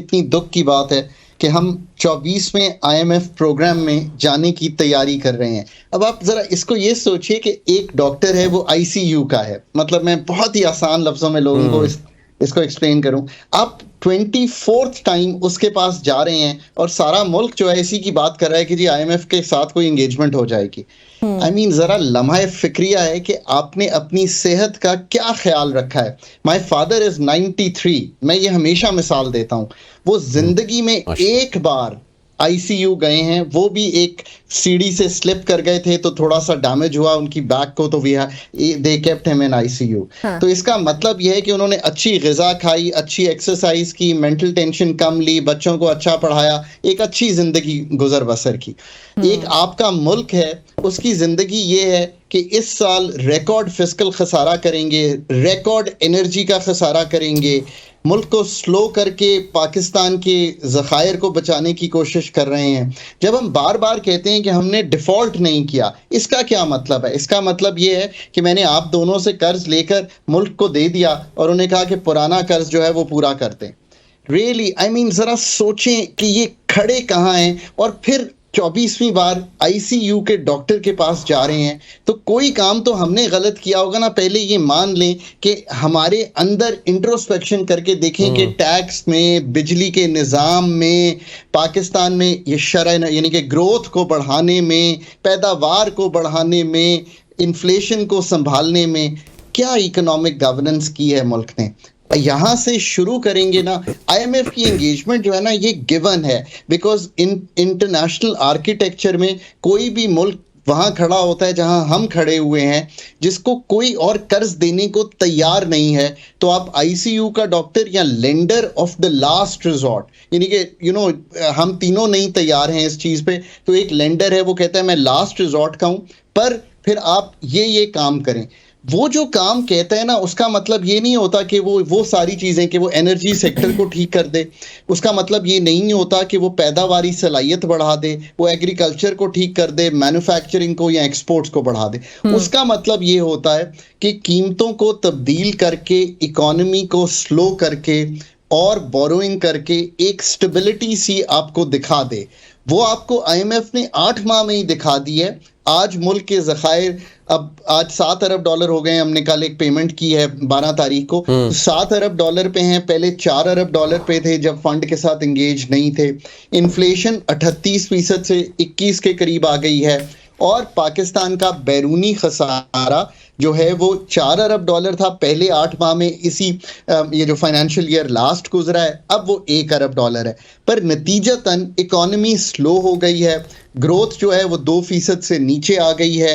इतनी दुख की बात है कि हम 24वें आईएमएफ प्रोग्राम में जाने की तैयारी कर रहे हैं। अब आप ज़रा इसको ये सोचिए कि एक डॉक्टर है, वो आईसीयू का है। मतलब मैं बहुत ही आसान लफ्ज़ों में लोगों को इसको एक्सप्लेन करूँ। आप 24th टाइम उसके पास जा रहे हैं और सारा मुल्क जो है इसी की बात कर रहा है कि जी आईएमएफ के साथ कोई एंगेजमेंट हो जाएगी। आई मीन ज़रा लम्हा फ़िक्रिया है कि आपने अपनी सेहत का क्या ख़्याल रखा है। My father is 93। मैं ये हमेशा मिसाल देता हूँ। वो ज़िंदगी में एक बार आईसीयू गए हैं, वो भी एक सीढ़ी से स्लिप कर गए थे तो थोड़ा सा डैमेज हुआ उनकी बैक को, तो they kept him in ICU. तो इसका मतलब यह है कि उन्होंने अच्छी ग़िज़ा खाई, अच्छी एक्सरसाइज की, मेंटल टेंशन कम ली, बच्चों को अच्छा पढ़ाया, एक अच्छी ज़िंदगी गुजर बसर की। एक आपका मुल्क है, उसकी ज़िंदगी ये है कि इस साल रिकॉर्ड फिस्कल खसारा करेंगे, रिकॉर्ड एनर्जी का खसारा करेंगे, मुल्क को स्लो करके पाकिस्तान के ज़खायर को बचाने की कोशिश कर रहे हैं। जब हम बार बार कहते हैं कि हमने डिफ़ॉल्ट नहीं किया, इसका क्या मतलब है? इसका मतलब ये है कि मैंने आप दोनों से कर्ज लेकर मुल्क को दे दिया और उन्हें कहा कि पुराना कर्ज जो है वो पूरा कर दें। रियली आई मीन ज़रा सोचें कि ये खड़े कहाँ हैं और फिर 24वीं बार आईसीयू के डॉक्टर के पास जा रहे हैं। तो कोई काम तो हमने गलत किया होगा ना। पहले ये मान लें कि हमारे अंदर इंट्रोस्पेक्शन करके देखें कि टैक्स में, बिजली के निज़ाम में, पाकिस्तान में ये शरह यानी कि ग्रोथ को बढ़ाने में, पैदावार को बढ़ाने में, इन्फ्लेशन को संभालने में क्या इकोनॉमिक गवर्नेंस की है मुल्क ने। यहाँ से शुरू करेंगे ना। आईएमएफ की एंगेजमेंट जो है ना, ये गिवन है, बिकॉज इंटरनेशनल आर्किटेक्चर में कोई भी मुल्क वहाँ खड़ा होता है जहाँ हम खड़े हुए हैं, जिसको कोई और कर्ज देने को तैयार नहीं है, तो आप आईसीयू का डॉक्टर या lender of the last resort, यानी कि हम तीनों नहीं तैयार हैं इस चीज़ पे, तो एक लेंडर है, वो कहता है मैं लास्ट रिजॉर्ट का हूँ, पर फिर आप ये काम करें। वो जो काम कहता है ना, उसका मतलब ये नहीं होता कि वो सारी चीज़ें कि वो एनर्जी सेक्टर को ठीक कर दे। उसका मतलब ये नहीं होता कि वो पैदावारी सलाहियत बढ़ा दे, वो एग्रीकल्चर को ठीक कर दे, मैन्युफैक्चरिंग को या एक्सपोर्ट्स को बढ़ा दे। उसका मतलब ये होता है कि कीमतों को तब्दील करके, इकोनॉमी को स्लो करके और बोरोइंग करके एक स्टेबिलिटी सी आपको दिखा दे। वो आपको आईएमएफ ने 8 माह में ही दिखा दी है। आज मुल्क के ज़खायर, अब आज $7 अरब हो गए हैं। हमने कल एक पेमेंट की है 12 तारीख को, $7 अरब पे हैं। पहले $4 अरब पे थे जब फंड के साथ एंगेज नहीं थे। इन्फ्लेशन 38% से 21 के करीब आ गई है और पाकिस्तान का बैरूनी खसारा जो है वो $4 अरब था पहले 8 माह में। ये जो फाइनेंशियल ईयर लास्ट गुजरा है, अब वो $1 अरब है। पर नतीजतन इकोनॉमी स्लो हो गई है, ग्रोथ जो है वो 2% से नीचे आ गई है।